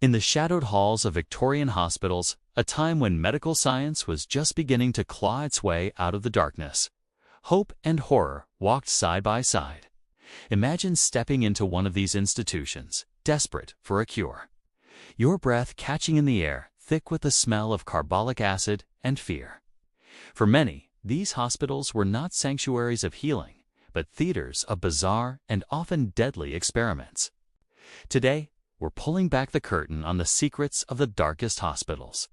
In the shadowed halls of Victorian hospitals, a time when medical science was just beginning to claw its way out of the darkness, hope and horror walked side by side. Imagine stepping into one of these institutions, desperate for a cure. Your breath catching in the air, thick with the smell of carbolic acid and fear. For many, these hospitals were not sanctuaries of healing, but theaters of bizarre and often deadly experiments. Today, we're pulling back the curtain on the secrets of the darkest hospitals,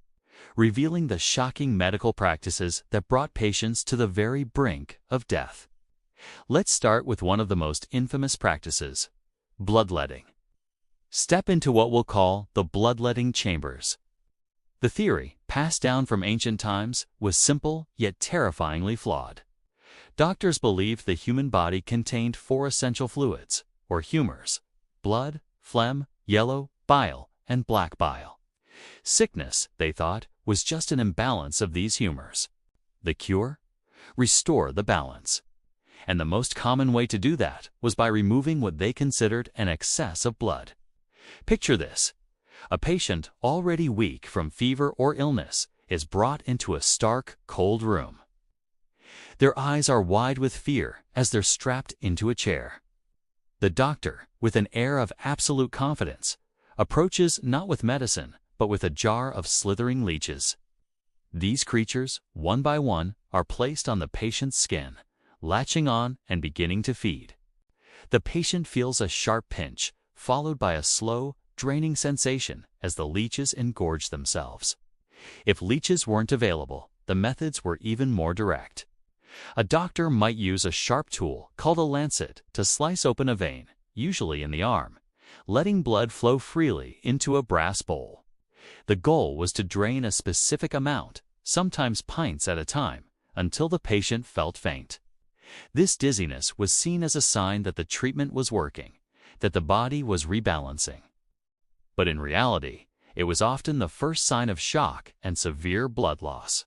revealing the shocking medical practices that brought patients to the very brink of death. Let's start with one of the most infamous practices, bloodletting. Step into what we'll call the bloodletting chambers. The theory, passed down from ancient times, was simple yet terrifyingly flawed. Doctors believed the human body contained 4 essential fluids, or humors: blood, phlegm, yellow bile, and black bile. Sickness, they thought, was just an imbalance of these humors. The cure? Restore the balance. And the most common way to do that was by removing what they considered an excess of blood. Picture this. A patient already weak from fever or illness is brought into a stark, cold room. Their eyes are wide with fear as they're strapped into a chair. The doctor, with an air of absolute confidence, approaches not with medicine, but with a jar of slithering leeches. These creatures, one by one, are placed on the patient's skin, latching on and beginning to feed. The patient feels a sharp pinch, followed by a slow, draining sensation as the leeches engorge themselves. If leeches weren't available, the methods were even more direct. A doctor might use a sharp tool called a lancet to slice open a vein, usually in the arm, letting blood flow freely into a brass bowl. The goal was to drain a specific amount, sometimes pints at a time, until the patient felt faint. This dizziness was seen as a sign that the treatment was working, that the body was rebalancing. But in reality, it was often the first sign of shock and severe blood loss.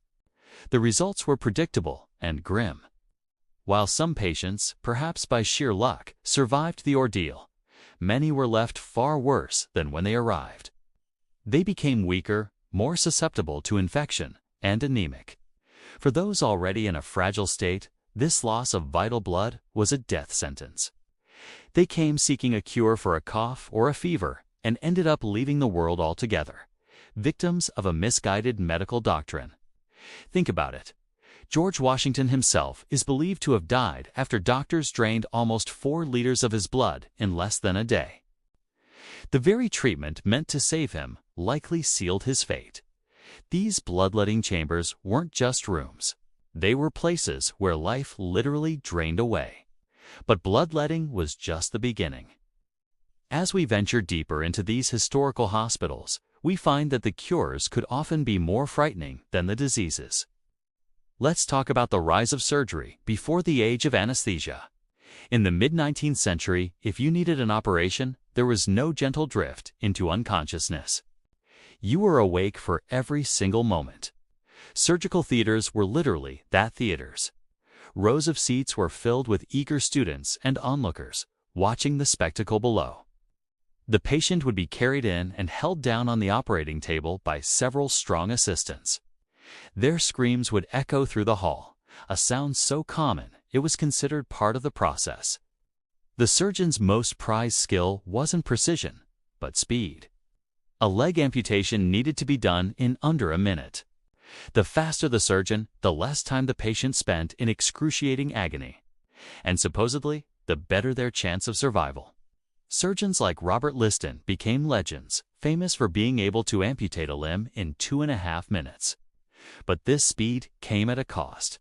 The results were predictable and grim. While some patients, perhaps by sheer luck, survived the ordeal, many were left far worse than when they arrived. They became weaker, more susceptible to infection, and anemic. For those already in a fragile state, this loss of vital blood was a death sentence. They came seeking a cure for a cough or a fever and ended up leaving the world altogether, victims of a misguided medical doctrine. Think about it. George Washington himself is believed to have died after doctors drained almost 4 liters of his blood in less than a day. The very treatment meant to save him likely sealed his fate. These bloodletting chambers weren't just rooms. They were places where life literally drained away. But bloodletting was just the beginning. As we venture deeper into these historical hospitals, we find that the cures could often be more frightening than the diseases. Let's talk about the rise of surgery before the age of anesthesia. In the mid-19th century, if you needed an operation, there was no gentle drift into unconsciousness. You were awake for every single moment. Surgical theaters were literally that theaters. Rows of seats were filled with eager students and onlookers, watching the spectacle below. The patient would be carried in and held down on the operating table by several strong assistants. Their screams would echo through the hall, a sound so common it was considered part of the process. The surgeon's most prized skill wasn't precision, but speed. A leg amputation needed to be done in under a minute. The faster the surgeon, the less time the patient spent in excruciating agony. And supposedly, the better their chance of survival. Surgeons like Robert Liston became legends, famous for being able to amputate a limb in 2.5 minutes. But this speed came at a cost.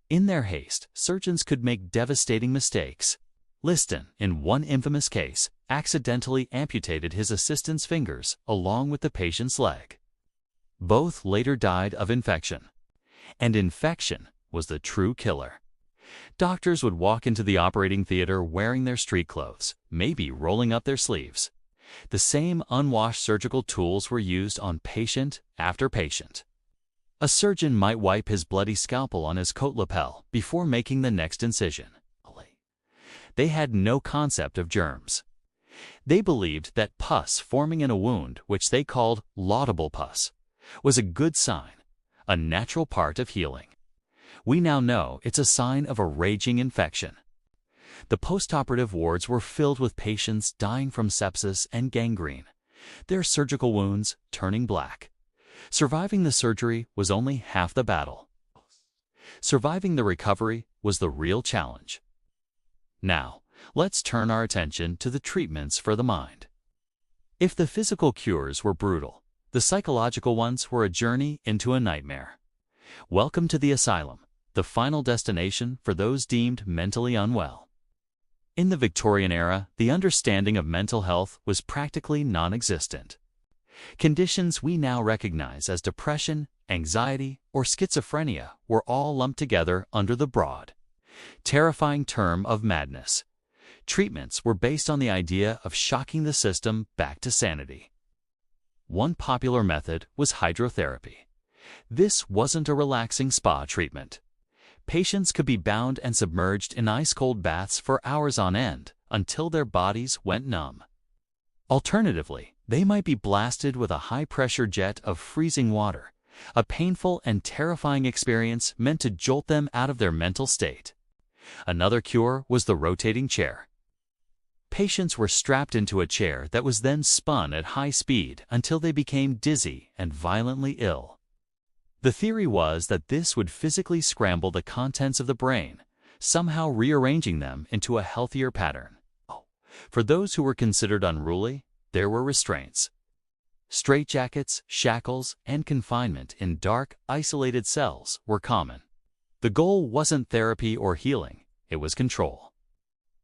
In their haste, surgeons could make devastating mistakes. Liston, in one infamous case, accidentally amputated his assistant's fingers along with the patient's leg. Both later died of infection. And infection was the true killer. Doctors would walk into the operating theater wearing their street clothes, maybe rolling up their sleeves. The same unwashed surgical tools were used on patient after patient. A surgeon might wipe his bloody scalpel on his coat lapel before making the next incision. They had no concept of germs. They believed that pus forming in a wound, which they called laudable pus, was a good sign, a natural part of healing. We now know it's a sign of a raging infection. The postoperative wards were filled with patients dying from sepsis and gangrene, their surgical wounds turning black. Surviving the surgery was only half the battle. Surviving the recovery was the real challenge. Now, let's turn our attention to the treatments for the mind. If the physical cures were brutal, the psychological ones were a journey into a nightmare. Welcome to the asylum, the final destination for those deemed mentally unwell. In the Victorian era, the understanding of mental health was practically non-existent. Conditions we now recognize as depression, anxiety, or schizophrenia were all lumped together under the broad, terrifying term of madness. Treatments were based on the idea of shocking the system back to sanity. One popular method was hydrotherapy. This wasn't a relaxing spa treatment. Patients could be bound and submerged in ice-cold baths for hours on end until their bodies went numb. Alternatively, they might be blasted with a high-pressure jet of freezing water, a painful and terrifying experience meant to jolt them out of their mental state. Another cure was the rotating chair. Patients were strapped into a chair that was then spun at high speed until they became dizzy and violently ill. The theory was that this would physically scramble the contents of the brain, somehow rearranging them into a healthier pattern. For those who were considered unruly, there were restraints. Straitjackets, shackles, and confinement in dark, isolated cells were common. The goal wasn't therapy or healing, it was control.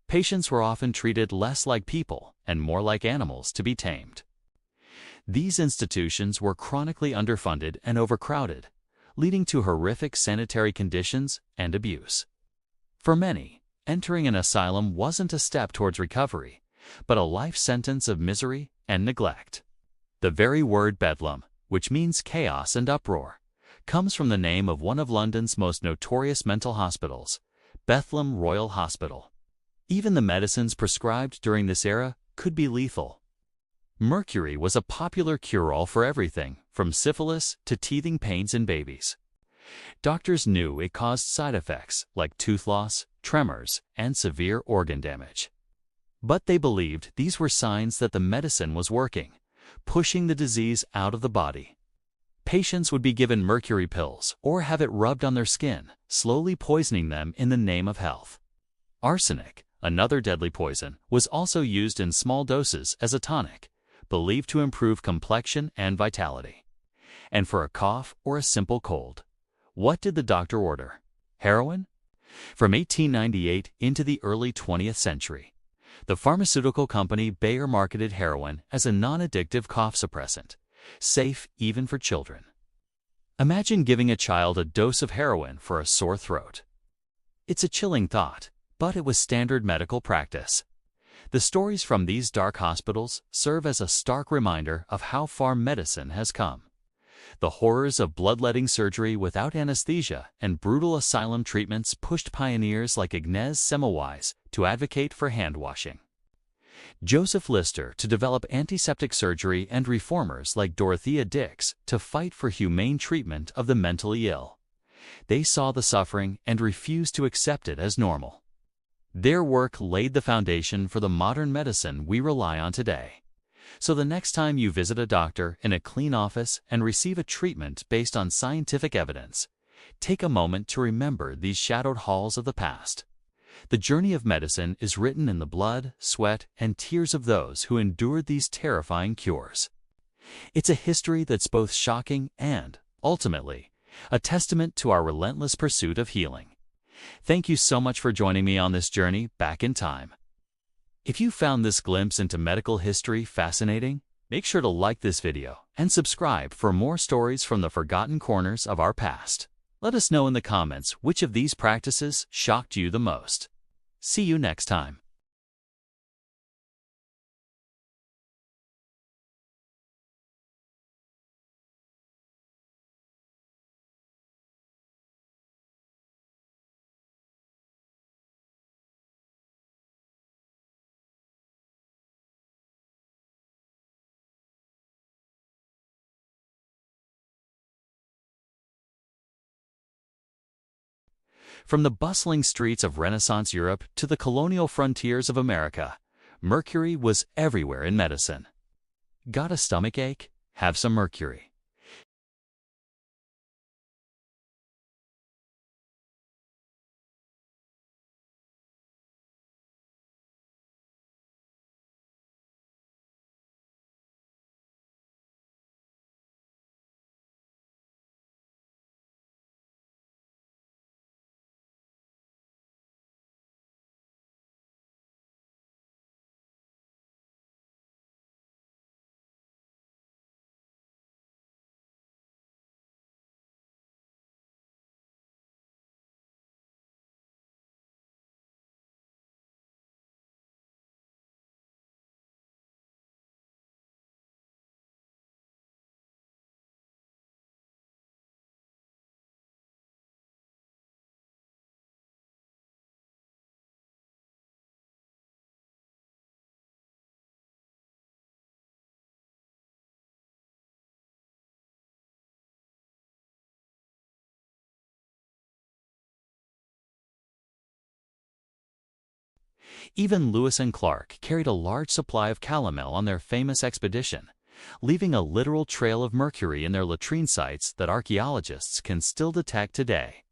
Patients were often treated less like people and more like animals to be tamed. These institutions were chronically underfunded and overcrowded, leading to horrific sanitary conditions and abuse. For many, entering an asylum wasn't a step towards recovery, but a life sentence of misery and neglect. The very word bedlam, which means chaos and uproar, comes from the name of one of London's most notorious mental hospitals, Bethlem Royal Hospital. Even the medicines prescribed during this era could be lethal. Mercury was a popular cure-all for everything, from syphilis to teething pains in babies. Doctors knew it caused side effects like tooth loss, tremors, and severe organ damage. But they believed these were signs that the medicine was working, pushing the disease out of the body. Patients would be given mercury pills or have it rubbed on their skin, slowly poisoning them in the name of health. Arsenic, another deadly poison, was also used in small doses as a tonic, believed to improve complexion and vitality. And for a cough or a simple cold, what did the doctor order? Heroin? From 1898 into the early 20th century, the pharmaceutical company Bayer marketed heroin as a non-addictive cough suppressant, safe even for children. Imagine giving a child a dose of heroin for a sore throat. It's a chilling thought, but it was standard medical practice. The stories from these dark hospitals serve as a stark reminder of how far medicine has come. The horrors of bloodletting surgery without anesthesia and brutal asylum treatments pushed pioneers like Ignaz Semmelweis to advocate for hand-washing, Joseph Lister to develop antiseptic surgery, and reformers like Dorothea Dix to fight for humane treatment of the mentally ill. They saw the suffering and refused to accept it as normal. Their work laid the foundation for the modern medicine we rely on today. So the next time you visit a doctor in a clean office and receive a treatment based on scientific evidence, take a moment to remember these shadowed halls of the past. The journey of medicine is written in the blood, sweat, and tears of those who endured these terrifying cures. It's a history that's both shocking and, ultimately, a testament to our relentless pursuit of healing. Thank you so much for joining me on this journey back in time. If you found this glimpse into medical history fascinating, make sure to like this video and subscribe for more stories from the forgotten corners of our past. Let us know in the comments which of these practices shocked you the most. See you next time. From the bustling streets of Renaissance Europe to the colonial frontiers of America, mercury was everywhere in medicine. Got a stomach ache? Have some mercury. Even Lewis and Clark carried a large supply of calomel on their famous expedition, leaving a literal trail of mercury in their latrine sites that archaeologists can still detect today.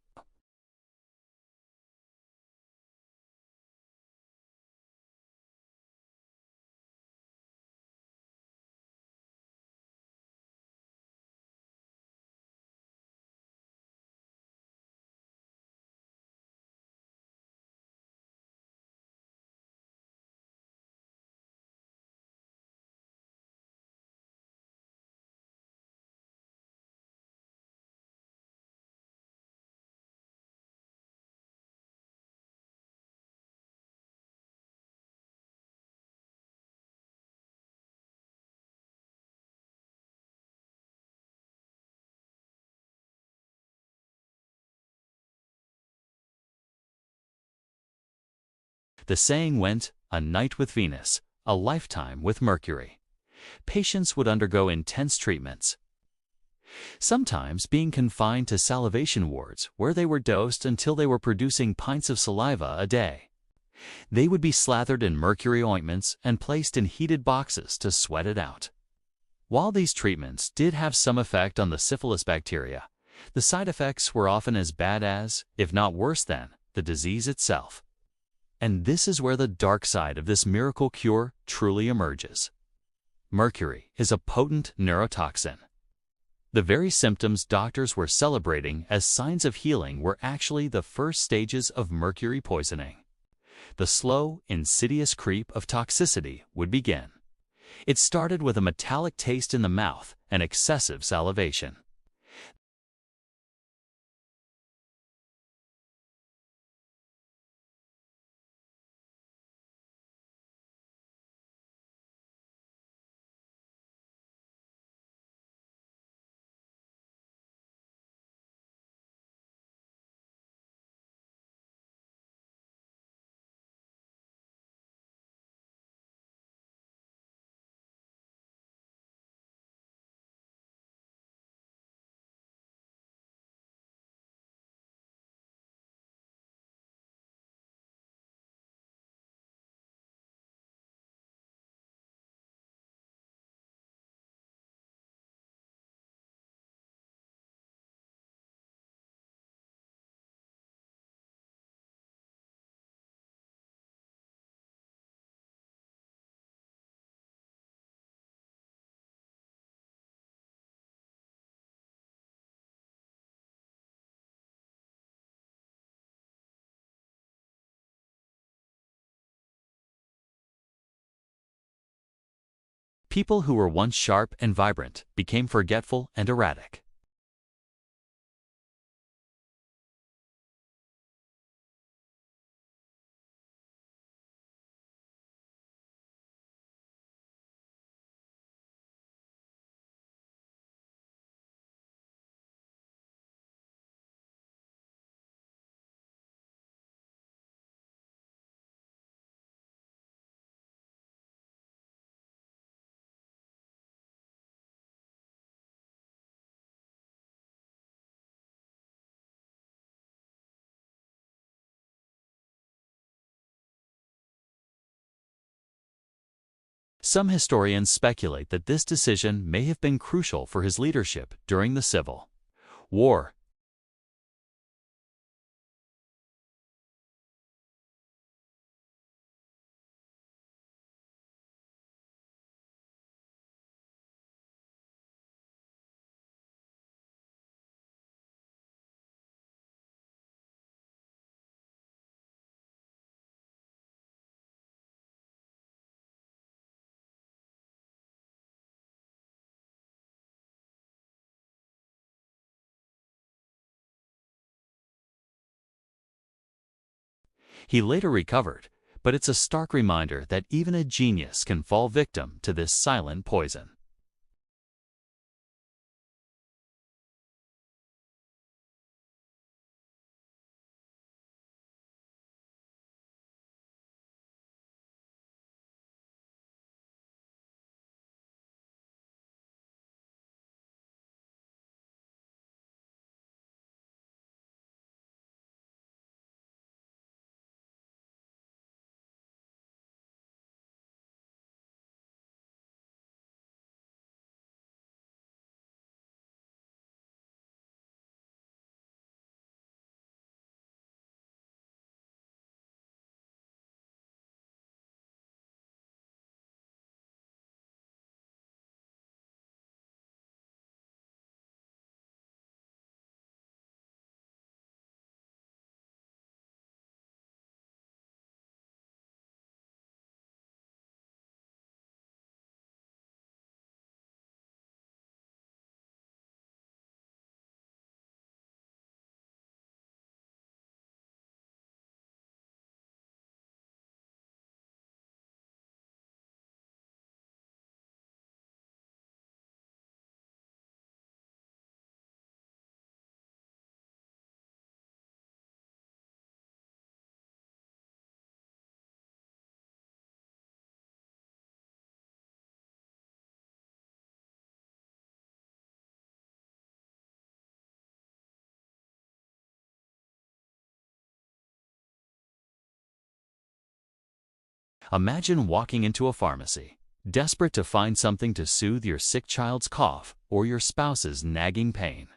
The saying went, "A night with Venus, a lifetime with Mercury." Patients would undergo intense treatments, sometimes being confined to salivation wards where they were dosed until they were producing pints of saliva a day. They would be slathered in mercury ointments and placed in heated boxes to sweat it out. While these treatments did have some effect on the syphilis bacteria, the side effects were often as bad as, if not worse than, the disease itself. And this is where the dark side of this miracle cure truly emerges. Mercury is a potent neurotoxin. The very symptoms doctors were celebrating as signs of healing were actually the first stages of mercury poisoning. The slow, insidious creep of toxicity would begin. It started with a metallic taste in the mouth and excessive salivation. People who were once sharp and vibrant became forgetful and erratic. Some historians speculate that this decision may have been crucial for his leadership during the Civil War. He later recovered, but it's a stark reminder that even a genius can fall victim to this silent poison. Imagine walking into a pharmacy, desperate to find something to soothe your sick child's cough or your spouse's nagging pain.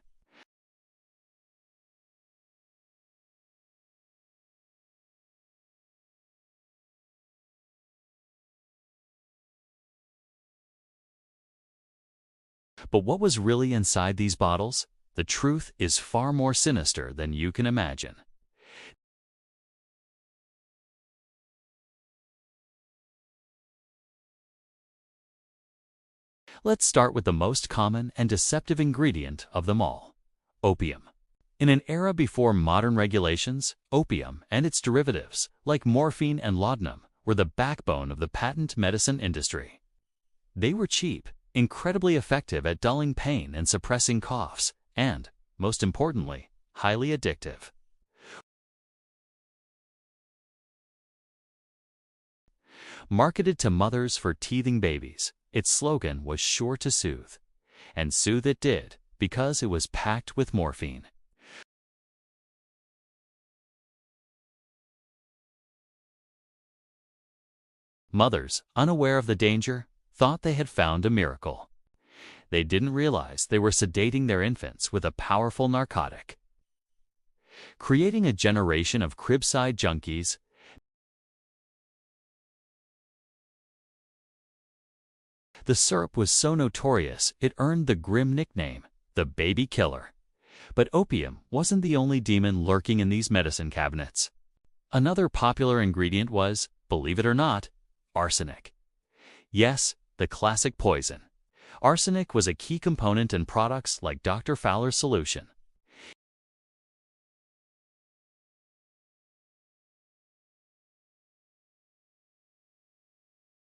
But what was really inside these bottles? The truth is far more sinister than you can imagine. Let's start with the most common and deceptive ingredient of them all: opium. In an era before modern regulations, opium and its derivatives, like morphine and laudanum, were the backbone of the patent medicine industry. They were cheap, incredibly effective at dulling pain and suppressing coughs, and, most importantly, highly addictive. Marketed to mothers for teething babies, its slogan was sure to soothe. And soothe it did, because it was packed with morphine. Mothers, unaware of the danger, thought they had found a miracle. They didn't realize they were sedating their infants with a powerful narcotic. Creating a generation of cribside junkies, the syrup was so notorious it earned the grim nickname, the baby killer. But opium wasn't the only demon lurking in these medicine cabinets. Another popular ingredient was, believe it or not, arsenic. Yes, the classic poison. Arsenic was a key component in products like Dr. Fowler's solution.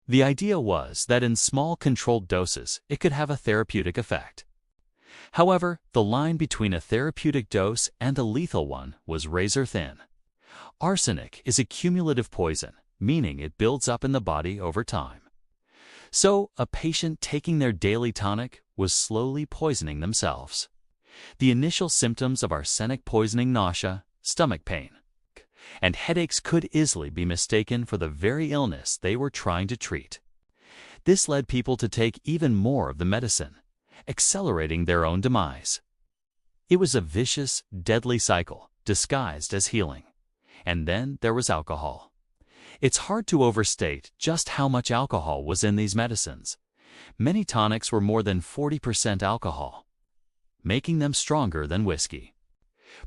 The idea was that in small controlled doses, it could have a therapeutic effect. However, the line between a therapeutic dose and a lethal one was razor thin. Arsenic is a cumulative poison, meaning it builds up in the body over time. So, a patient taking their daily tonic was slowly poisoning themselves. The initial symptoms of arsenic poisoning, nausea, stomach pain, and headaches, could easily be mistaken for the very illness they were trying to treat. This led people to take even more of the medicine, accelerating their own demise. It was a vicious, deadly cycle, disguised as healing. And then there was alcohol. It's hard to overstate just how much alcohol was in these medicines. Many tonics were more than 40% alcohol, making them stronger than whiskey.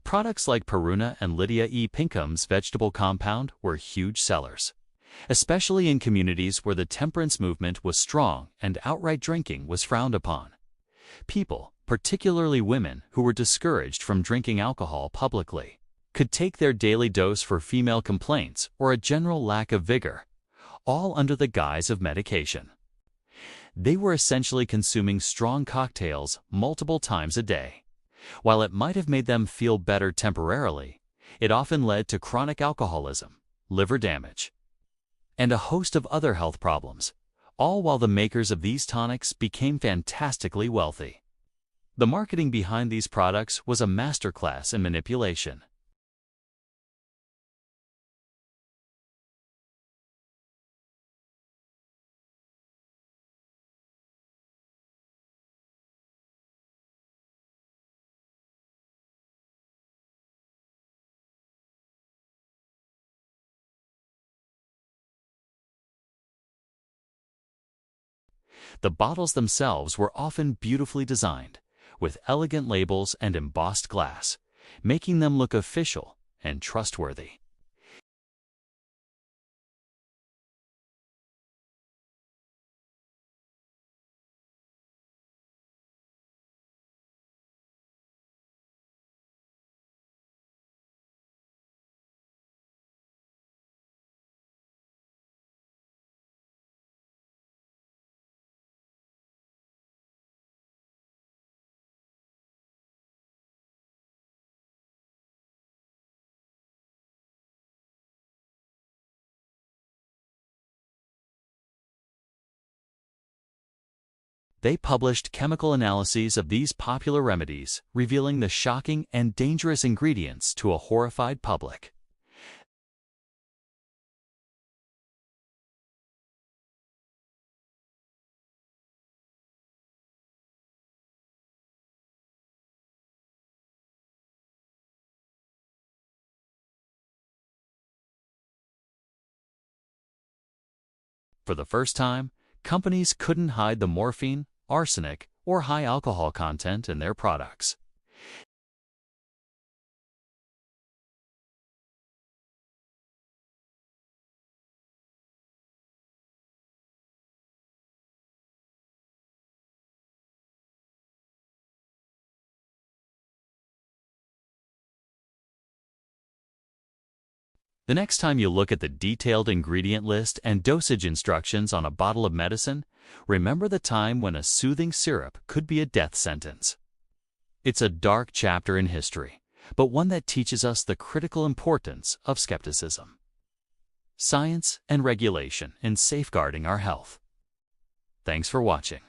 Products like Peruna and Lydia E. Pinkham's vegetable compound were huge sellers, especially in communities where the temperance movement was strong and outright drinking was frowned upon. People, particularly women who were discouraged from drinking alcohol publicly, could take their daily dose for female complaints or a general lack of vigor, all under the guise of medication. They were essentially consuming strong cocktails multiple times a day. While it might have made them feel better temporarily, it often led to chronic alcoholism, liver damage, and a host of other health problems, all while the makers of these tonics became fantastically wealthy. The marketing behind these products was a masterclass in manipulation. The bottles themselves were often beautifully designed, with elegant labels and embossed glass, making them look official and trustworthy. They published chemical analyses of these popular remedies, revealing the shocking and dangerous ingredients to a horrified public. For the first time, companies couldn't hide the morphine, arsenic, or high alcohol content in their products. The next time you look at the detailed ingredient list and dosage instructions on a bottle of medicine, remember the time when a soothing syrup could be a death sentence. It's a dark chapter in history, but one that teaches us the critical importance of skepticism, science, and regulation in safeguarding our health. Thanks for watching.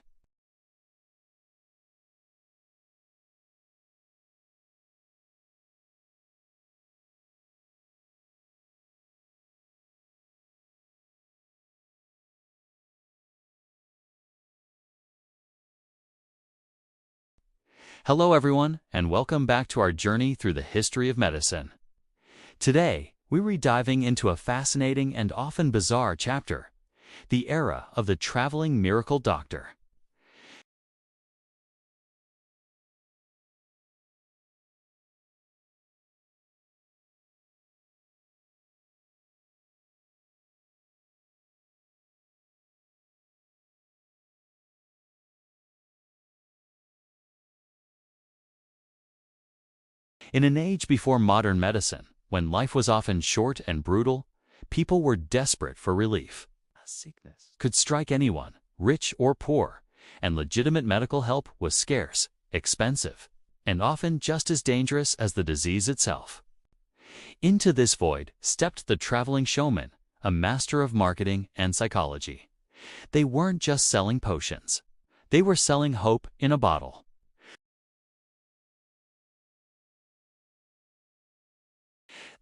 Hello everyone, and welcome back to our journey through the history of medicine. Today, we're diving into a fascinating and often bizarre chapter, the era of the traveling miracle doctor. In an age before modern medicine, when life was often short and brutal, people were desperate for relief. A sickness could strike anyone, rich or poor, and legitimate medical help was scarce, expensive, and often just as dangerous as the disease itself. Into this void stepped the traveling showman, a master of marketing and psychology. They weren't just selling potions. They were selling hope in a bottle.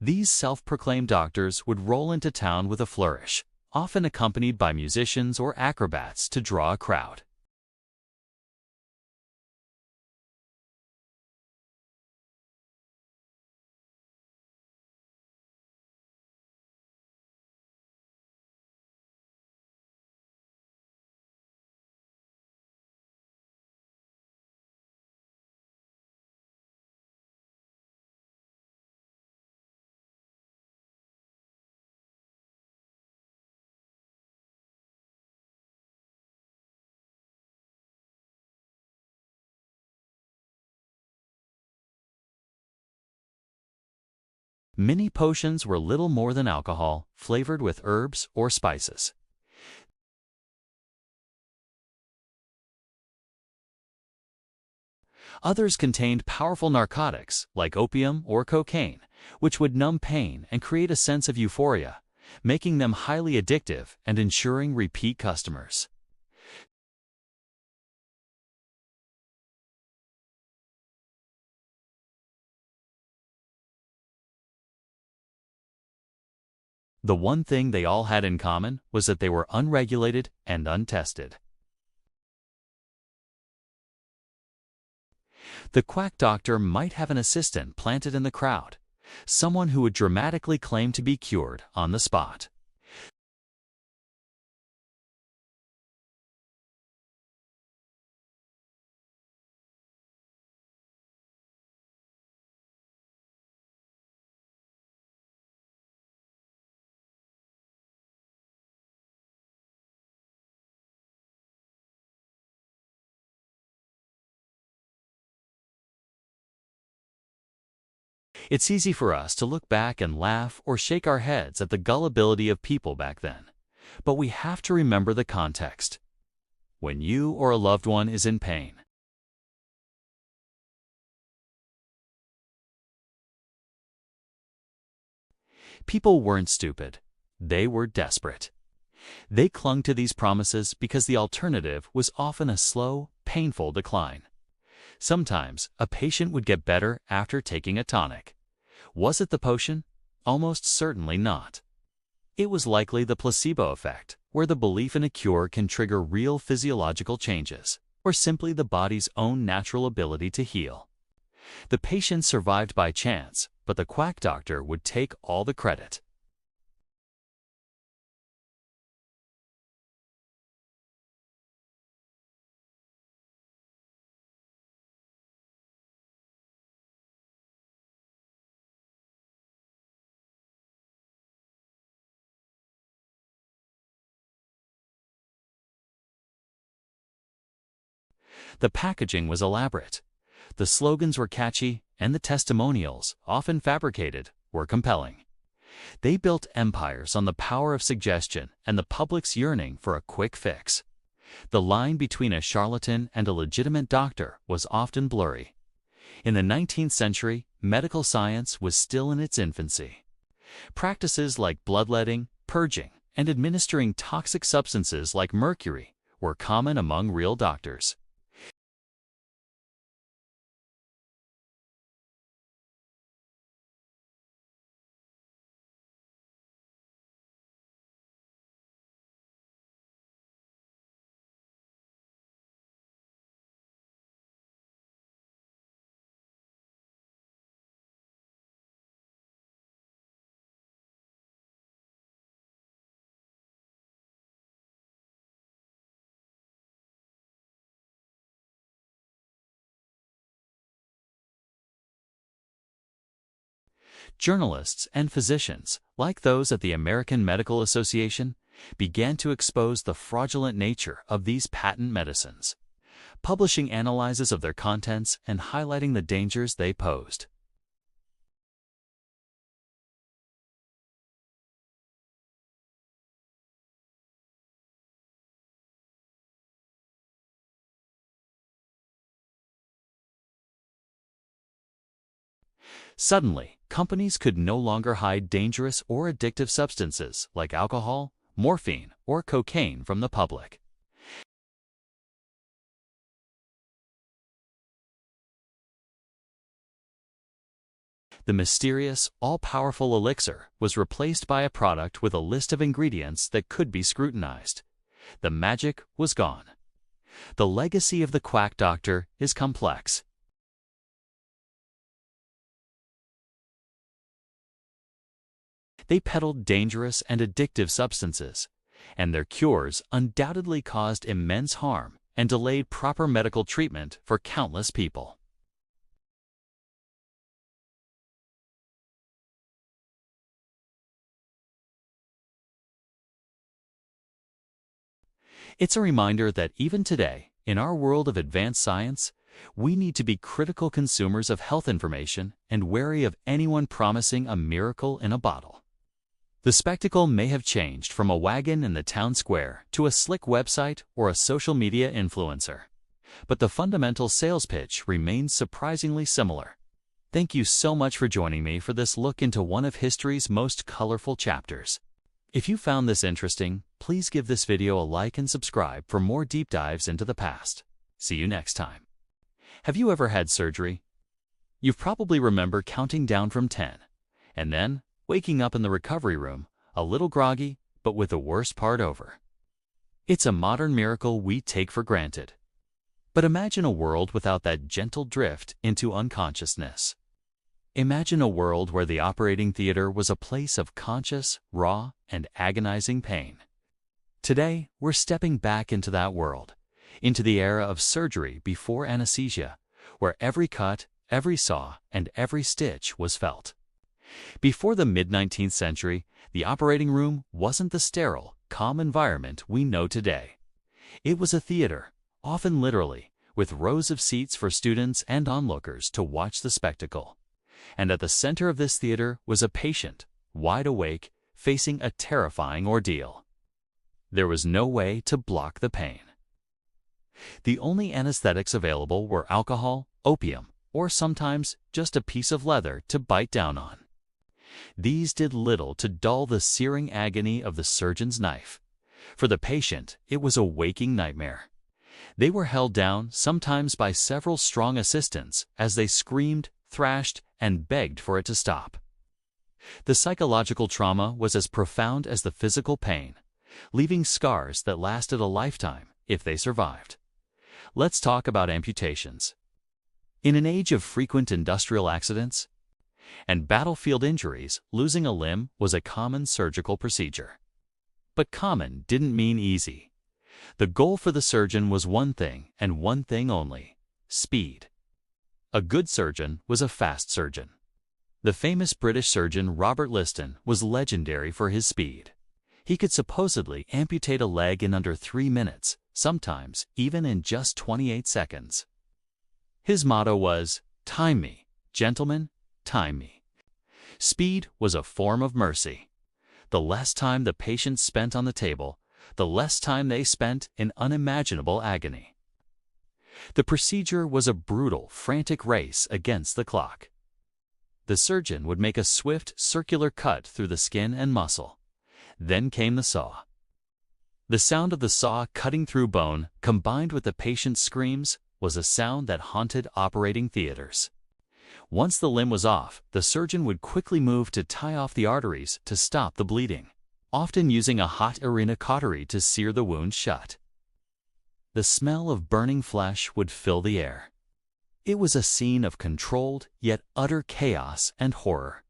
These self-proclaimed doctors would roll into town with a flourish, often accompanied by musicians or acrobats to draw a crowd. Mini potions were little more than alcohol, flavored with herbs or spices. Others contained powerful narcotics, like opium or cocaine, which would numb pain and create a sense of euphoria, making them highly addictive and ensuring repeat customers. The one thing they all had in common was that they were unregulated and untested. The quack doctor might have an assistant planted in the crowd, someone who would dramatically claim to be cured on the spot. It's easy for us to look back and laugh or shake our heads at the gullibility of people back then. But we have to remember the context. When you or a loved one is in pain, people weren't stupid. They were desperate. They clung to these promises because the alternative was often a slow, painful decline. Sometimes, a patient would get better after taking a tonic. Was it the potion? Almost certainly not. It was likely the placebo effect, where the belief in a cure can trigger real physiological changes, or simply the body's own natural ability to heal. The patient survived by chance, but the quack doctor would take all the credit. The packaging was elaborate. The slogans were catchy, and the testimonials, often fabricated, were compelling. They built empires on the power of suggestion and the public's yearning for a quick fix. The line between a charlatan and a legitimate doctor was often blurry. In the 19th century, medical science was still in its infancy. Practices like bloodletting, purging, and administering toxic substances like mercury were common among real doctors. Journalists and physicians, like those at the American Medical Association, began to expose the fraudulent nature of these patent medicines, publishing analyses of their contents and highlighting the dangers they posed. Suddenly, companies could no longer hide dangerous or addictive substances like alcohol, morphine, or cocaine from the public. The mysterious, all-powerful elixir was replaced by a product with a list of ingredients that could be scrutinized. The magic was gone. The legacy of the quack doctor is complex. They peddled dangerous and addictive substances, and their cures undoubtedly caused immense harm and delayed proper medical treatment for countless people. It's a reminder that even today, in our world of advanced science, we need to be critical consumers of health information and wary of anyone promising a miracle in a bottle. The spectacle may have changed from a wagon in the town square to a slick website or a social media influencer, but the fundamental sales pitch remains surprisingly similar. Thank you so much for joining me for this look into one of history's most colorful chapters. If you found this interesting, please give this video a like and subscribe for more deep dives into the past. See you next time. Have you ever had surgery? You probably remember counting down from 10, and then waking up in the recovery room, a little groggy, but with the worst part over. It's a modern miracle we take for granted. But imagine a world without that gentle drift into unconsciousness. Imagine a world where the operating theater was a place of conscious, raw, and agonizing pain. Today, we're stepping back into that world, into the era of surgery before anesthesia, where every cut, every saw, and every stitch was felt. Before the mid-19th century, the operating room wasn't the sterile, calm environment we know today. It was a theater, often literally, with rows of seats for students and onlookers to watch the spectacle. And at the center of this theater was a patient, wide awake, facing a terrifying ordeal. There was no way to block the pain. The only anesthetics available were alcohol, opium, or sometimes just a piece of leather to bite down on. These did little to dull the searing agony of the surgeon's knife. For the patient, it was a waking nightmare. They were held down, sometimes by several strong assistants, as they screamed, thrashed, and begged for it to stop. The psychological trauma was as profound as the physical pain, leaving scars that lasted a lifetime if they survived. Let's talk about amputations. In an age of frequent industrial accidents and battlefield injuries, losing a limb was a common surgical procedure. But common didn't mean easy. The goal for the surgeon was one thing and one thing only: speed. A good surgeon was a fast surgeon. The famous British surgeon Robert Liston was legendary for his speed. He could supposedly amputate a leg in under 3 minutes, sometimes even in just 28 seconds. His motto was, "Time me, gentlemen, time me." Speed was a form of mercy. The less time the patients spent on the table, the less time they spent in unimaginable agony. The procedure was a brutal, frantic race against the clock. The surgeon would make a swift, circular cut through the skin and muscle. Then came the saw. The sound of the saw cutting through bone, combined with the patient's screams, was a sound that haunted operating theaters. Once the limb was off, the surgeon would quickly move to tie off the arteries to stop the bleeding, often using a hot arena cautery to sear the wound shut. The smell of burning flesh would fill the air. It was a scene of controlled, yet utter chaos and horror.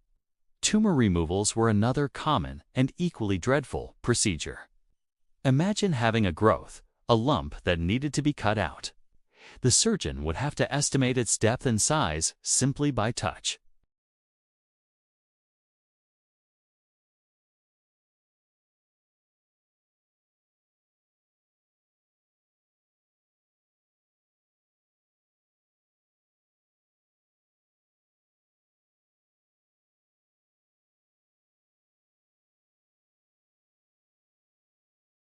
Tumor removals were another common and equally dreadful procedure. Imagine having a growth, a lump that needed to be cut out. The surgeon would have to estimate its depth and size simply by touch.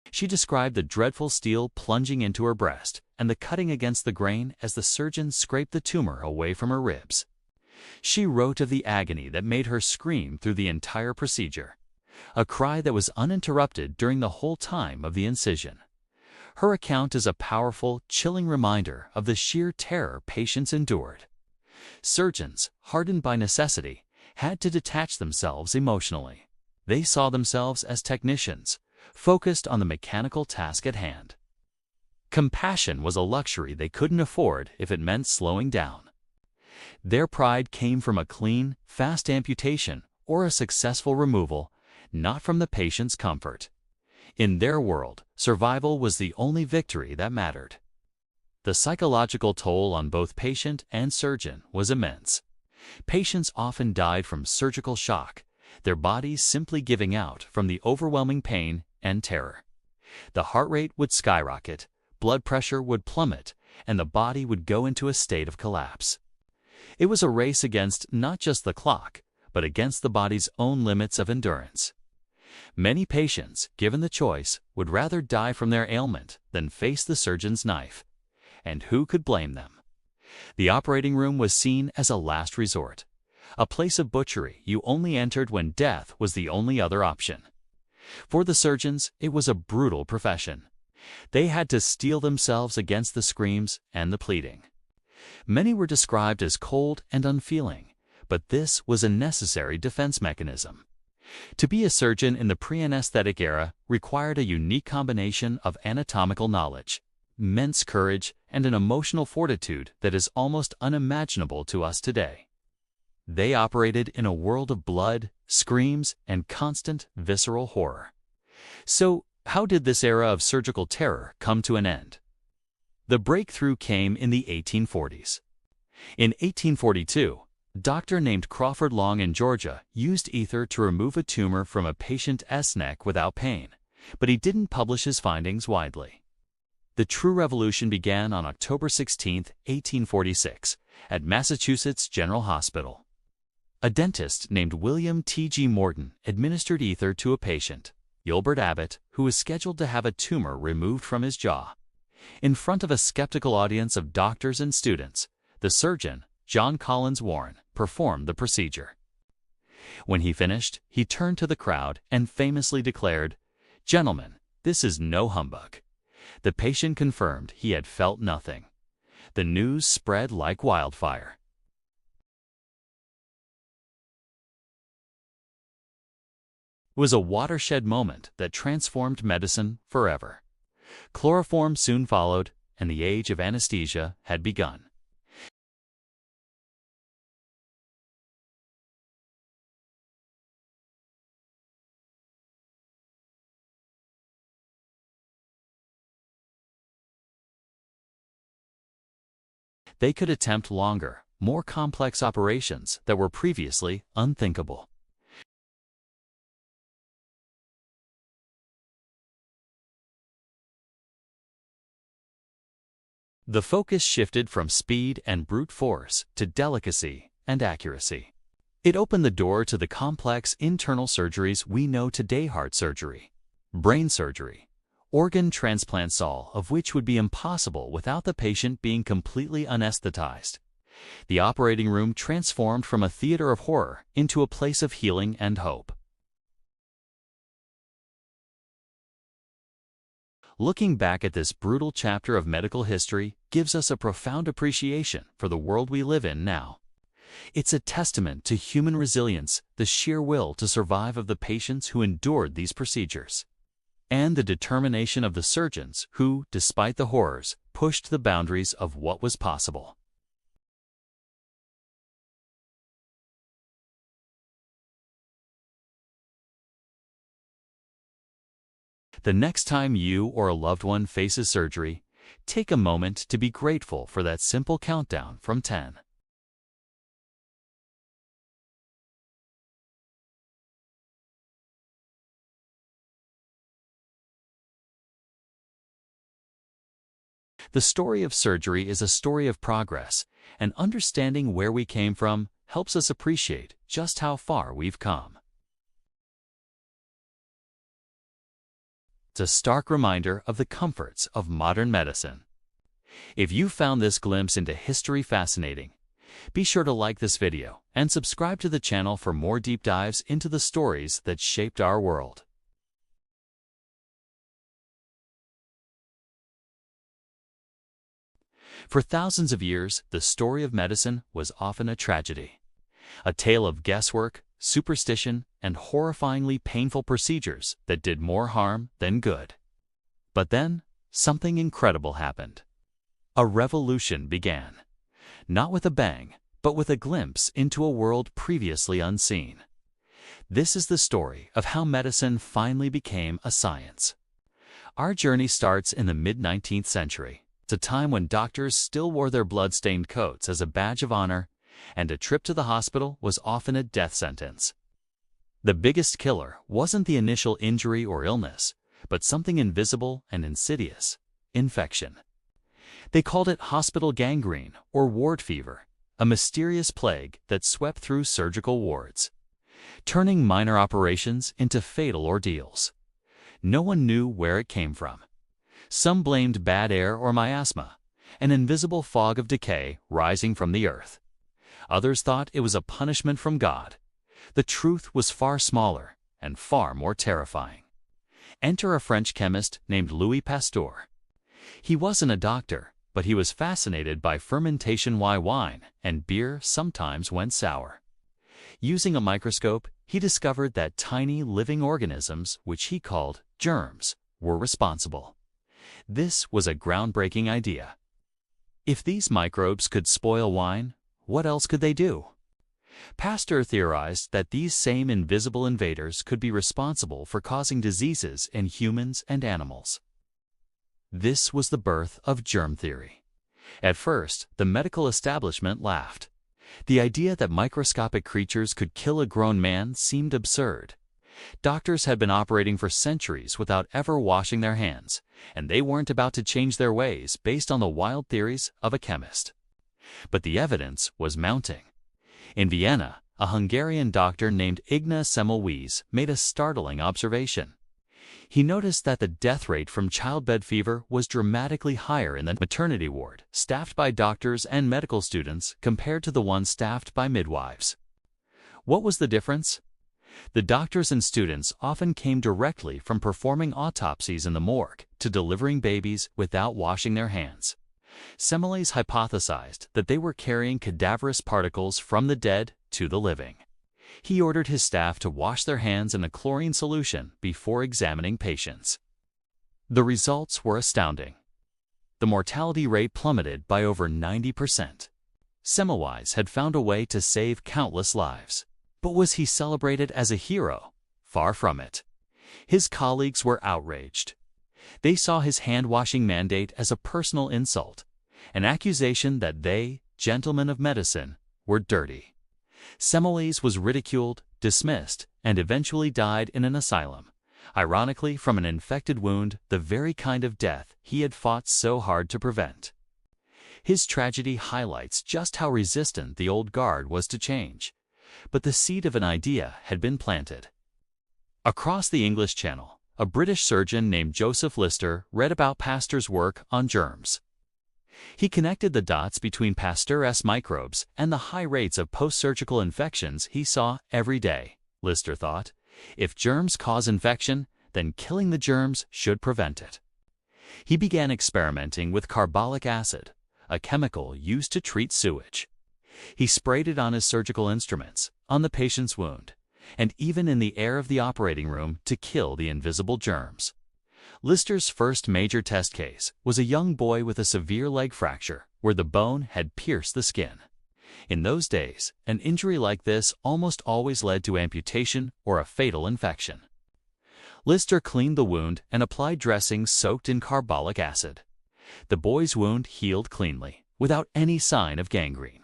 She described the dreadful steel plunging into her breast and the cutting against the grain as the surgeon scraped the tumor away from her ribs. She wrote of the agony that made her scream through the entire procedure, a cry that was uninterrupted during the whole time of the incision. Her account is a powerful, chilling reminder of the sheer terror patients endured. Surgeons, hardened by necessity, had to detach themselves emotionally. They saw themselves as technicians, focused on the mechanical task at hand. Compassion was a luxury they couldn't afford if it meant slowing down. Their pride came from a clean, fast amputation or a successful removal, not from the patient's comfort. In their world, survival was the only victory that mattered. The psychological toll on both patient and surgeon was immense. Patients often died from surgical shock, their bodies simply giving out from the overwhelming pain and terror. The heart rate would skyrocket, blood pressure would plummet, and the body would go into a state of collapse. It was a race against not just the clock, but against the body's own limits of endurance. Many patients, given the choice, would rather die from their ailment than face the surgeon's knife. And who could blame them? The operating room was seen as a last resort, a place of butchery you only entered when death was the only other option. For the surgeons, it was a brutal profession. They had to steel themselves against the screams and the pleading. Many were described as cold and unfeeling, but this was a necessary defense mechanism. To be a surgeon in the pre-anesthetic era required a unique combination of anatomical knowledge, immense courage, and an emotional fortitude that is almost unimaginable to us today. They operated in a world of blood, screams, and constant visceral horror. So, how did this era of surgical terror come to an end? The breakthrough came in the 1840s. In 1842, a doctor named Crawford Long in Georgia used ether to remove a tumor from a patient's neck without pain, but he didn't publish his findings widely. The true revolution began on October 16, 1846, at Massachusetts General Hospital. A dentist named William T.G. Morton administered ether to a patient, Gilbert Abbott, who was scheduled to have a tumor removed from his jaw. In front of a skeptical audience of doctors and students, the surgeon, John Collins Warren, performed the procedure. When he finished, he turned to the crowd and famously declared, "Gentlemen, this is no humbug." The patient confirmed he had felt nothing. The news spread like wildfire. It was a watershed moment that transformed medicine forever. Chloroform soon followed, and the age of anesthesia had begun. They could attempt longer, more complex operations that were previously unthinkable. The focus shifted from speed and brute force to delicacy and accuracy. It opened the door to the complex internal surgeries we know today: heart surgery, brain surgery, organ transplants, all of which would be impossible without the patient being completely anesthetized. The operating room transformed from a theater of horror into a place of healing and hope. Looking back at this brutal chapter of medical history gives us a profound appreciation for the world we live in now. It's a testament to human resilience, the sheer will to survive of the patients who endured these procedures, and the determination of the surgeons who, despite the horrors, pushed the boundaries of what was possible. The next time you or a loved one faces surgery, take a moment to be grateful for that simple countdown from 10. The story of surgery is a story of progress, and understanding where we came from helps us appreciate just how far we've come. It's a stark reminder of the comforts of modern medicine. If you found this glimpse into history fascinating, be sure to like this video and subscribe to the channel for more deep dives into the stories that shaped our world. For thousands of years, the story of medicine was often a tragedy. A tale of guesswork, superstition, and horrifyingly painful procedures that did more harm than good. But then, something incredible happened. A revolution began. Not with a bang, but with a glimpse into a world previously unseen. This is the story of how medicine finally became a science. Our journey starts in the mid-19th century. It's a time when doctors still wore their blood-stained coats as a badge of honor, and a trip to the hospital was often a death sentence. The biggest killer wasn't the initial injury or illness, but something invisible and insidious: infection. They called it hospital gangrene or ward fever, a mysterious plague that swept through surgical wards, turning minor operations into fatal ordeals. No one knew where it came from. Some blamed bad air or miasma, an invisible fog of decay rising from the earth. Others thought it was a punishment from God. The truth was far smaller and far more terrifying. Enter a French chemist named Louis Pasteur. He wasn't a doctor, but he was fascinated by fermentation. Why wine and beer sometimes went sour. Using a microscope, he discovered that tiny living organisms, which he called germs, were responsible. This was a groundbreaking idea. If these microbes could spoil wine, what else could they do? Pasteur theorized that these same invisible invaders could be responsible for causing diseases in humans and animals. This was the birth of germ theory. At first, the medical establishment laughed. The idea that microscopic creatures could kill a grown man seemed absurd. Doctors had been operating for centuries without ever washing their hands, and they weren't about to change their ways based on the wild theories of a chemist. But the evidence was mounting. In Vienna, a Hungarian doctor named Ignaz Semmelweis made a startling observation. He noticed that the death rate from childbed fever was dramatically higher in the maternity ward, staffed by doctors and medical students, compared to the one staffed by midwives. What was the difference? The doctors and students often came directly from performing autopsies in the morgue to delivering babies without washing their hands. Semmelweis hypothesized that they were carrying cadaverous particles from the dead to the living. He ordered his staff to wash their hands in a chlorine solution before examining patients. The results were astounding. The mortality rate plummeted by over 90%. Semmelweis had found a way to save countless lives. But was he celebrated as a hero? Far from it. His colleagues were outraged. They saw his hand-washing mandate as a personal insult, an accusation that they, gentlemen of medicine, were dirty. Semmelweis was ridiculed, dismissed, and eventually died in an asylum, ironically from an infected wound, the very kind of death he had fought so hard to prevent. His tragedy highlights just how resistant the old guard was to change. But the seed of an idea had been planted. Across the English Channel, a British surgeon named Joseph Lister read about Pasteur's work on germs. He connected the dots between Pasteur's microbes and the high rates of post-surgical infections he saw every day. Lister thought, if germs cause infection, then killing the germs should prevent it. He began experimenting with carbolic acid, a chemical used to treat sewage. He sprayed it on his surgical instruments, on the patient's wound, and even in the air of the operating room to kill the invisible germs. Lister's first major test case was a young boy with a severe leg fracture where the bone had pierced the skin. In those days, an injury like this almost always led to amputation or a fatal infection. Lister cleaned the wound and applied dressings soaked in carbolic acid. The boy's wound healed cleanly, without any sign of gangrene.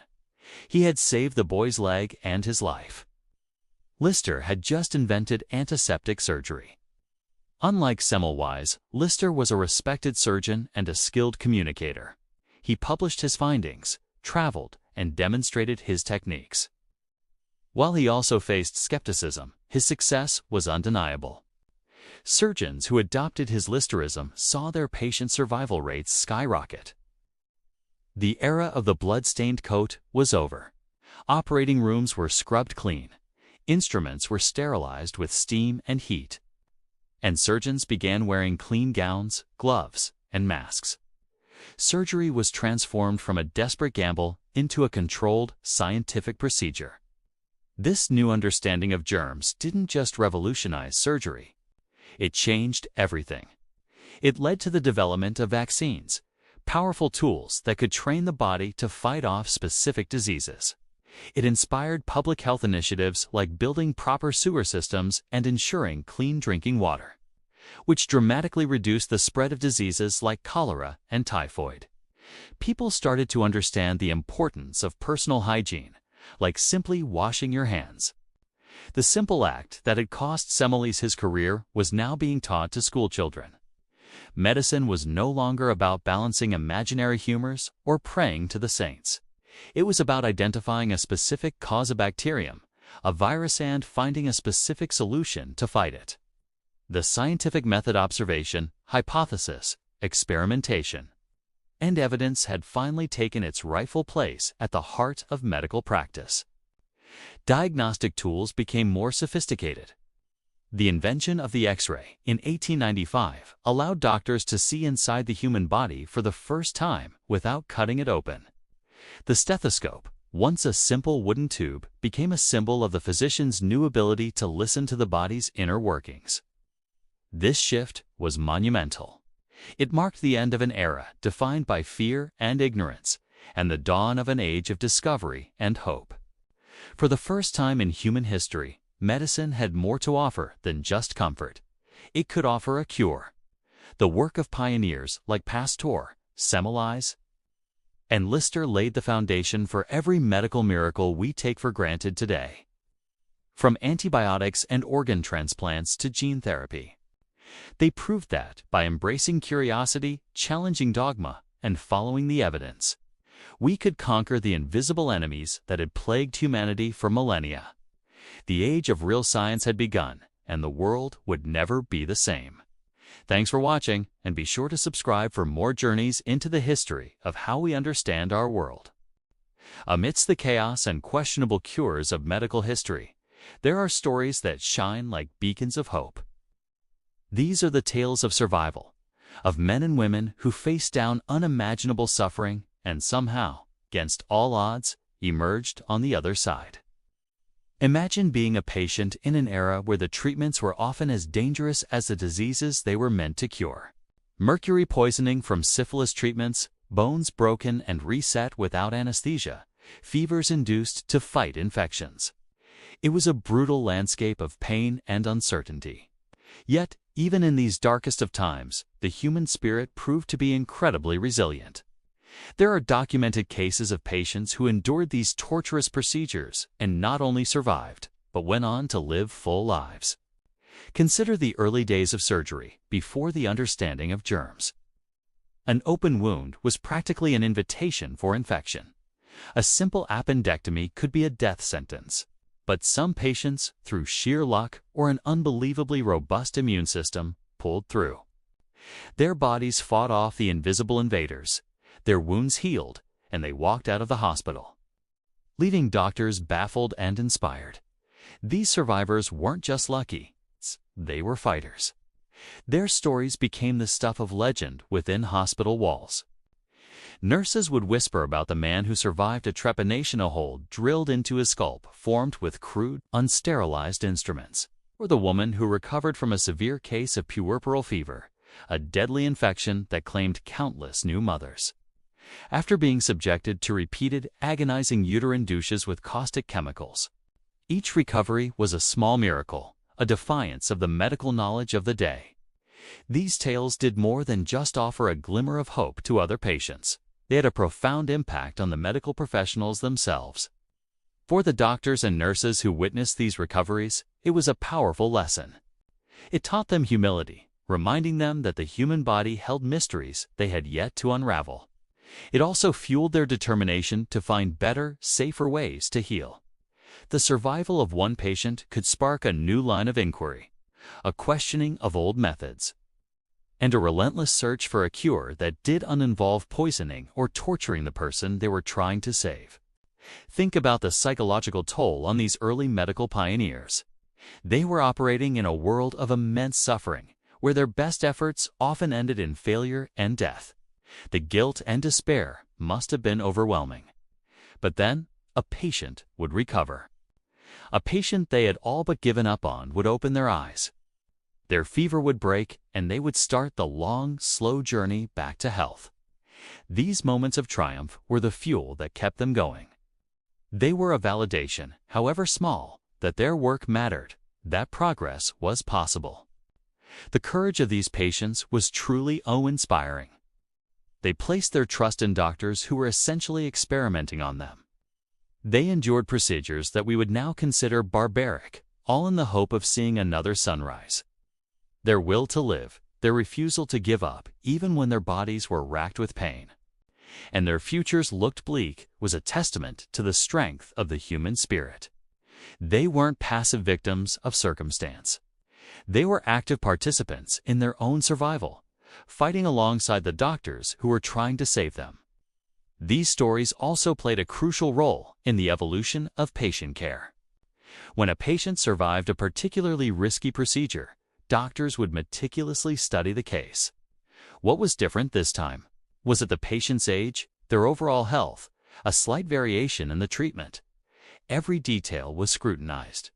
He had saved the boy's leg and his life. Lister had just invented antiseptic surgery. Unlike Semmelweis, Lister was a respected surgeon and a skilled communicator. He published his findings, traveled, and demonstrated his techniques. While he also faced skepticism, his success was undeniable. Surgeons who adopted his Listerism saw their patient survival rates skyrocket. The era of the blood-stained coat was over. Operating rooms were scrubbed clean. Instruments were sterilized with steam and heat. And surgeons began wearing clean gowns, gloves, and masks. Surgery was transformed from a desperate gamble into a controlled, scientific procedure. This new understanding of germs didn't just revolutionize surgery. It changed everything. It led to the development of vaccines, powerful tools that could train the body to fight off specific diseases. It inspired public health initiatives like building proper sewer systems and ensuring clean drinking water, which dramatically reduced the spread of diseases like cholera and typhoid. People started to understand the importance of personal hygiene, like simply washing your hands. The simple act that had cost Semmelweis his career was now being taught to schoolchildren. Medicine was no longer about balancing imaginary humors or praying to the saints. It was about identifying a specific cause of bacterium, a virus, and finding a specific solution to fight it. The scientific method, observation, hypothesis, experimentation, and evidence had finally taken its rightful place at the heart of medical practice. Diagnostic tools became more sophisticated. The invention of the X-ray in 1895 allowed doctors to see inside the human body for the first time without cutting it open. The stethoscope, once a simple wooden tube, became a symbol of the physician's new ability to listen to the body's inner workings. This shift was monumental. It marked the end of an era defined by fear and ignorance, and the dawn of an age of discovery and hope. For the first time in human history, medicine had more to offer than just comfort. It could offer a cure. The work of pioneers like Pasteur, Semmelweis, and Lister laid the foundation for every medical miracle we take for granted today. From antibiotics and organ transplants to gene therapy, they proved that, by embracing curiosity, challenging dogma, and following the evidence, we could conquer the invisible enemies that had plagued humanity for millennia. The age of real science had begun, and the world would never be the same. Thanks for watching, and be sure to subscribe for more journeys into the history of how we understand our world. Amidst the chaos and questionable cures of medical history, there are stories that shine like beacons of hope. These are the tales of survival, of men and women who faced down unimaginable suffering and somehow, against all odds, emerged on the other side. Imagine being a patient in an era where the treatments were often as dangerous as the diseases they were meant to cure. Mercury poisoning from syphilis treatments, bones broken and reset without anesthesia, fevers induced to fight infections. It was a brutal landscape of pain and uncertainty. Yet, even in these darkest of times, the human spirit proved to be incredibly resilient. There are documented cases of patients who endured these torturous procedures and not only survived, but went on to live full lives. Consider the early days of surgery before the understanding of germs. An open wound was practically an invitation for infection. A simple appendectomy could be a death sentence. But some patients, through sheer luck or an unbelievably robust immune system, pulled through. Their bodies fought off the invisible invaders, their wounds healed, and they walked out of the hospital, leaving doctors baffled and inspired. These survivors weren't just lucky, they were fighters. Their stories became the stuff of legend within hospital walls. Nurses would whisper about the man who survived a trepanation hole drilled into his skull formed with crude, unsterilized instruments, or the woman who recovered from a severe case of puerperal fever, a deadly infection that claimed countless new mothers. After being subjected to repeated, agonizing uterine douches with caustic chemicals, each recovery was a small miracle, a defiance of the medical knowledge of the day. These tales did more than just offer a glimmer of hope to other patients. They had a profound impact on the medical professionals themselves. For the doctors and nurses who witnessed these recoveries, it was a powerful lesson. It taught them humility, reminding them that the human body held mysteries they had yet to unravel. It also fueled their determination to find better, safer ways to heal. The survival of one patient could spark a new line of inquiry, a questioning of old methods, and a relentless search for a cure that didn't involve poisoning or torturing the person they were trying to save. Think about the psychological toll on these early medical pioneers. They were operating in a world of immense suffering, where their best efforts often ended in failure and death. The guilt and despair must have been overwhelming. But then, a patient would recover. A patient they had all but given up on would open their eyes. Their fever would break, and they would start the long, slow journey back to health. These moments of triumph were the fuel that kept them going. They were a validation, however small, that their work mattered, that progress was possible. The courage of these patients was truly awe-inspiring. They placed their trust in doctors who were essentially experimenting on them. They endured procedures that we would now consider barbaric, all in the hope of seeing another sunrise. Their will to live, their refusal to give up even when their bodies were racked with pain, and their futures looked bleak, was a testament to the strength of the human spirit. They weren't passive victims of circumstance. They were active participants in their own survival, fighting alongside the doctors who were trying to save them. These stories also played a crucial role in the evolution of patient care. When a patient survived a particularly risky procedure, doctors would meticulously study the case. What was different this time? Was it the patient's age, their overall health, a slight variation in the treatment? Every detail was scrutinized.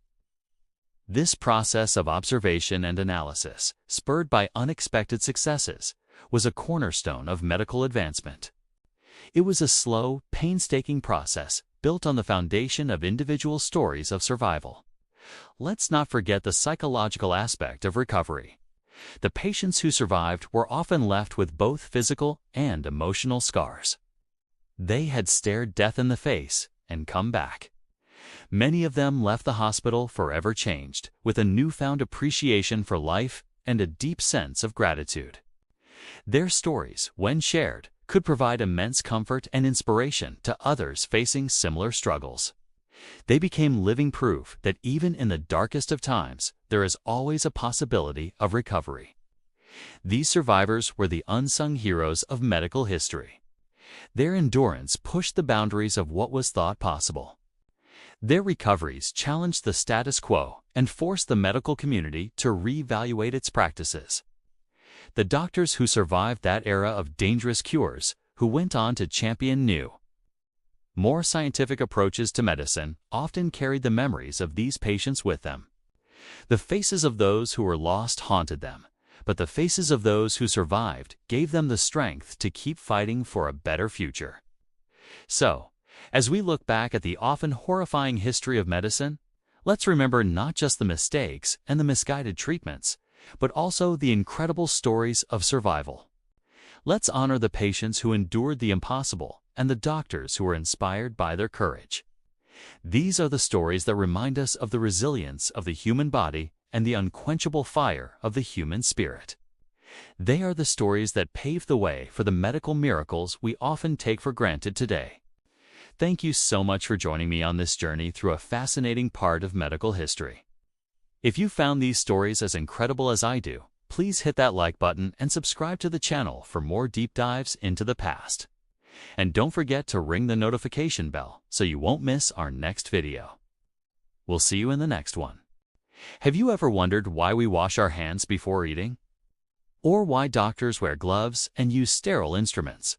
This process of observation and analysis, spurred by unexpected successes, was a cornerstone of medical advancement. It was a slow, painstaking process built on the foundation of individual stories of survival. Let's not forget the psychological aspect of recovery. The patients who survived were often left with both physical and emotional scars. They had stared death in the face and come back. Many of them left the hospital forever changed, with a newfound appreciation for life and a deep sense of gratitude. Their stories, when shared, could provide immense comfort and inspiration to others facing similar struggles. They became living proof that even in the darkest of times, there is always a possibility of recovery. These survivors were the unsung heroes of medical history. Their endurance pushed the boundaries of what was thought possible. Their recoveries challenged the status quo and forced the medical community to reevaluate its practices. The doctors who survived that era of dangerous cures, who went on to champion new, more scientific approaches to medicine, often carried the memories of these patients with them. The faces of those who were lost haunted them, but the faces of those who survived gave them the strength to keep fighting for a better future. So, as we look back at the often horrifying history of medicine, let's remember not just the mistakes and the misguided treatments, but also the incredible stories of survival. Let's honor the patients who endured the impossible and the doctors who were inspired by their courage. These are the stories that remind us of the resilience of the human body and the unquenchable fire of the human spirit. They are the stories that paved the way for the medical miracles we often take for granted today. Thank you so much for joining me on this journey through a fascinating part of medical history. If you found these stories as incredible as I do, please hit that like button and subscribe to the channel for more deep dives into the past. And don't forget to ring the notification bell so you won't miss our next video. We'll see you in the next one. Have you ever wondered why we wash our hands before eating? Or why doctors wear gloves and use sterile instruments?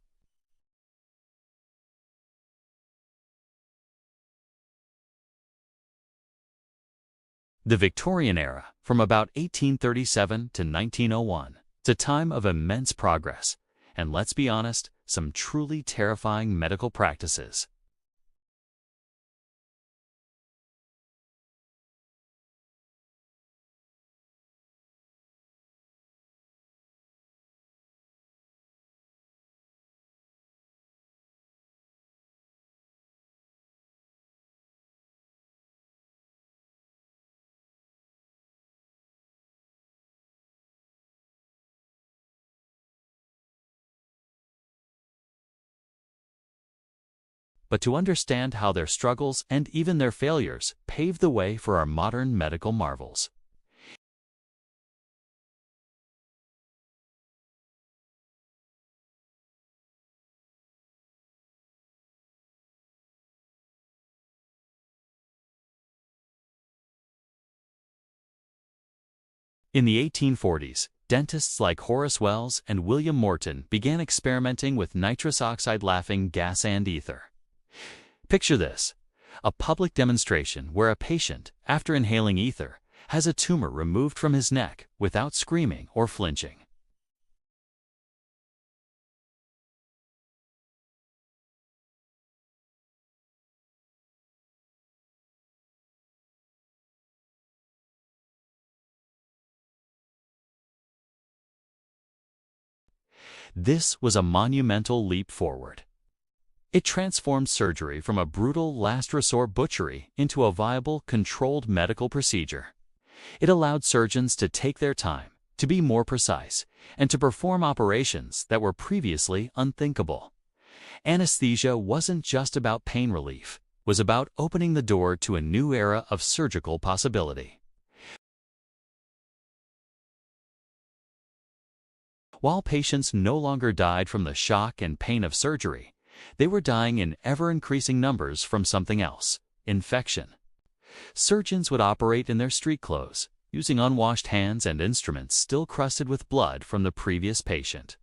The Victorian era, from about 1837 to 1901, it's a time of immense progress, and let's be honest, some truly terrifying medical practices. But to understand how their struggles and even their failures paved the way for our modern medical marvels. In the 1840s, dentists like Horace Wells and William Morton began experimenting with nitrous oxide laughing gas and ether. Picture this: a public demonstration where a patient, after inhaling ether, has a tumor removed from his neck without screaming or flinching. This was a monumental leap forward. It transformed surgery from a brutal last-resort butchery into a viable, controlled medical procedure. It allowed surgeons to take their time, to be more precise, and to perform operations that were previously unthinkable. Anesthesia wasn't just about pain relief, it was about opening the door to a new era of surgical possibility. While patients no longer died from the shock and pain of surgery, they were dying in ever-increasing numbers from something else: infection. Surgeons would operate in their street clothes, using unwashed hands and instruments still crusted with blood from the previous patient.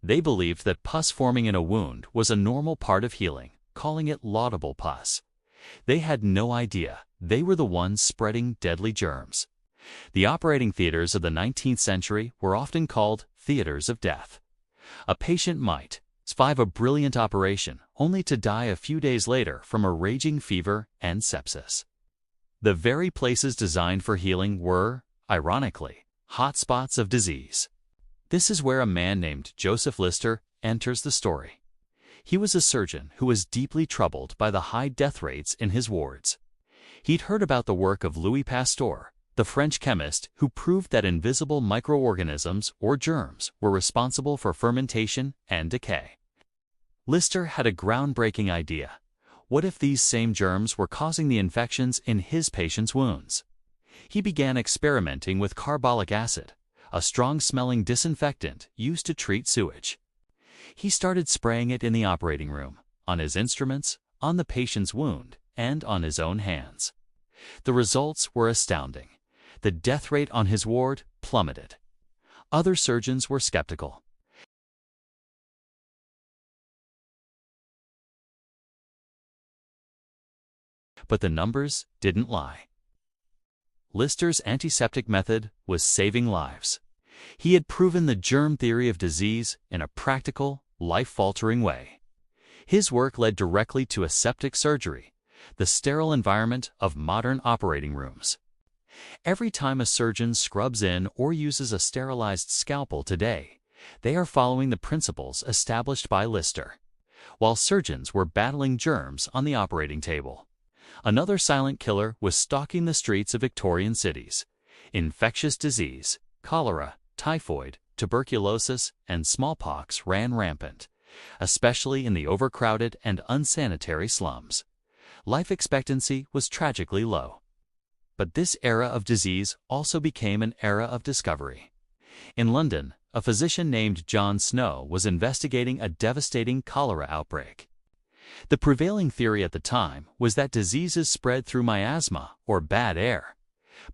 They believed that pus forming in a wound was a normal part of healing, calling it laudable pus. They had no idea they were the ones spreading deadly germs. The operating theaters of the 19th century were often called theaters of death. A patient might survive a brilliant operation only to die a few days later from a raging fever and sepsis. The very places designed for healing were, ironically, hotspots of disease. This is where a man named Joseph Lister enters the story. He was a surgeon who was deeply troubled by the high death rates in his wards. He'd heard about the work of Louis Pasteur, the French chemist who proved that invisible microorganisms or germs were responsible for fermentation and decay. Lister had a groundbreaking idea. What if these same germs were causing the infections in his patients' wounds? He began experimenting with carbolic acid, a strong-smelling disinfectant used to treat sewage. He started spraying it in the operating room, on his instruments, on the patient's wound, and on his own hands. The results were astounding. The death rate on his ward plummeted. Other surgeons were skeptical. But the numbers didn't lie. Lister's antiseptic method was saving lives. He had proven the germ theory of disease in a practical, life-altering way. His work led directly to aseptic surgery, the sterile environment of modern operating rooms. Every time a surgeon scrubs in or uses a sterilized scalpel today, they are following the principles established by Lister. While surgeons were battling germs on the operating table, another silent killer was stalking the streets of Victorian cities. Infectious disease, cholera, typhoid, tuberculosis, and smallpox ran rampant, especially in the overcrowded and unsanitary slums. Life expectancy was tragically low. But this era of disease also became an era of discovery. In London, a physician named John Snow was investigating a devastating cholera outbreak. The prevailing theory at the time was that diseases spread through miasma or bad air.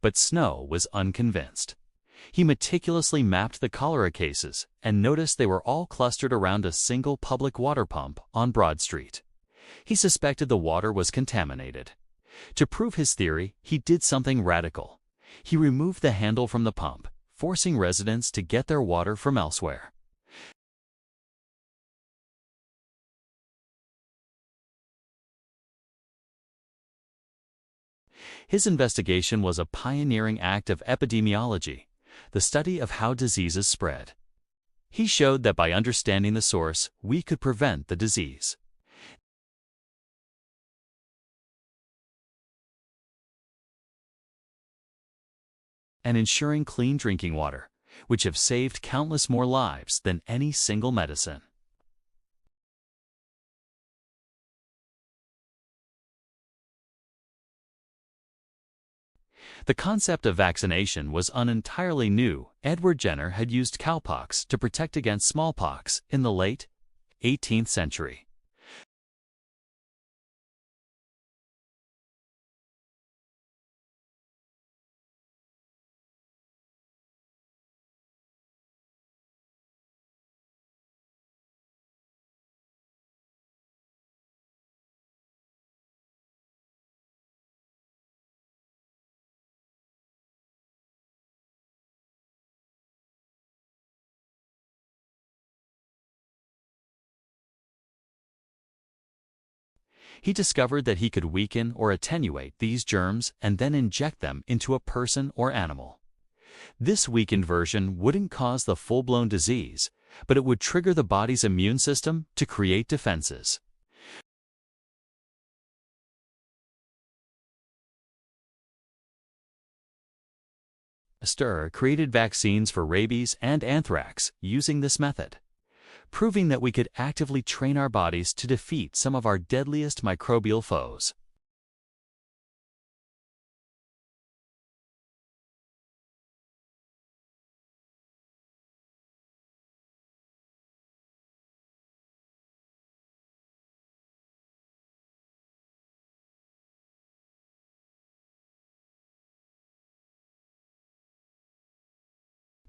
But Snow was unconvinced. He meticulously mapped the cholera cases and noticed they were all clustered around a single public water pump on Broad Street. He suspected the water was contaminated. To prove his theory, he did something radical. He removed the handle from the pump, forcing residents to get their water from elsewhere. His investigation was a pioneering act of epidemiology, the study of how diseases spread. He showed that by understanding the source, we could prevent the disease. And ensuring clean drinking water, which have saved countless more lives than any single medicine. The concept of vaccination was entirely new. Edward Jenner had used cowpox to protect against smallpox in the late 18th century. He discovered that he could weaken or attenuate these germs and then inject them into a person or animal. This weakened version wouldn't cause the full-blown disease, but it would trigger the body's immune system to create defenses. Pasteur created vaccines for rabies and anthrax using this method, proving that we could actively train our bodies to defeat some of our deadliest microbial foes.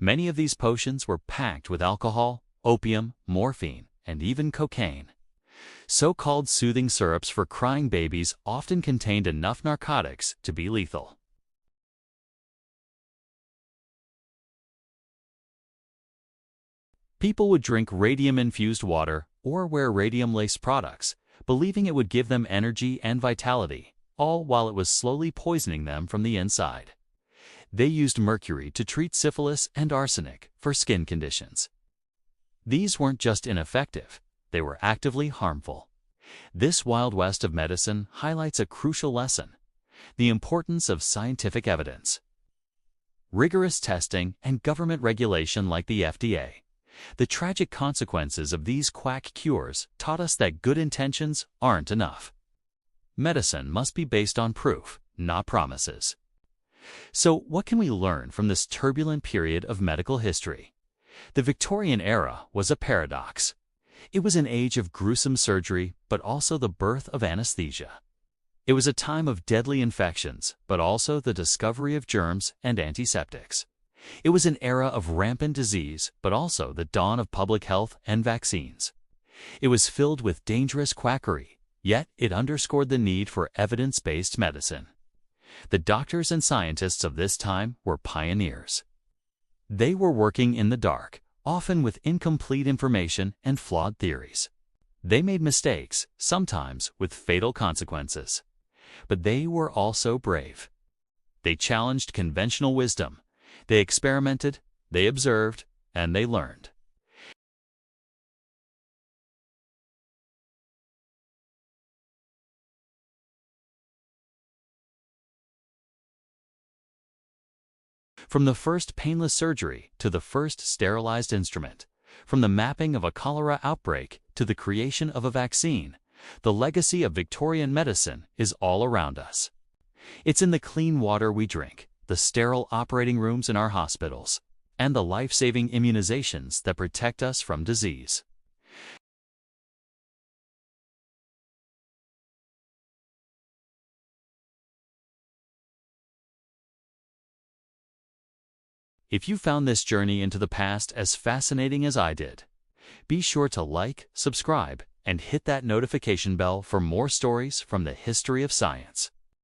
Many of these potions were packed with alcohol, opium, morphine, and even cocaine. So-called soothing syrups for crying babies often contained enough narcotics to be lethal. People would drink radium-infused water or wear radium-laced products, believing it would give them energy and vitality, all while it was slowly poisoning them from the inside. They used mercury to treat syphilis and arsenic for skin conditions. These weren't just ineffective, they were actively harmful. This Wild West of medicine highlights a crucial lesson: the importance of scientific evidence. Rigorous testing and government regulation like the FDA. The tragic consequences of these quack cures taught us that good intentions aren't enough. Medicine must be based on proof, not promises. So, what can we learn from this turbulent period of medical history? The Victorian era was a paradox. It was an age of gruesome surgery, but also the birth of anesthesia. It was a time of deadly infections, but also the discovery of germs and antiseptics. It was an era of rampant disease, but also the dawn of public health and vaccines. It was filled with dangerous quackery, yet it underscored the need for evidence-based medicine. The doctors and scientists of this time were pioneers. They were working in the dark, often with incomplete information and flawed theories. They made mistakes, sometimes with fatal consequences. But they were also brave. They challenged conventional wisdom. They experimented, they observed, and they learned. From the first painless surgery to the first sterilized instrument, from the mapping of a cholera outbreak to the creation of a vaccine, the legacy of Victorian medicine is all around us. It's in the clean water we drink, the sterile operating rooms in our hospitals, and the life-saving immunizations that protect us from disease. If you found this journey into the past as fascinating as I did, be sure to like, subscribe, and hit that notification bell for more stories from the history of science.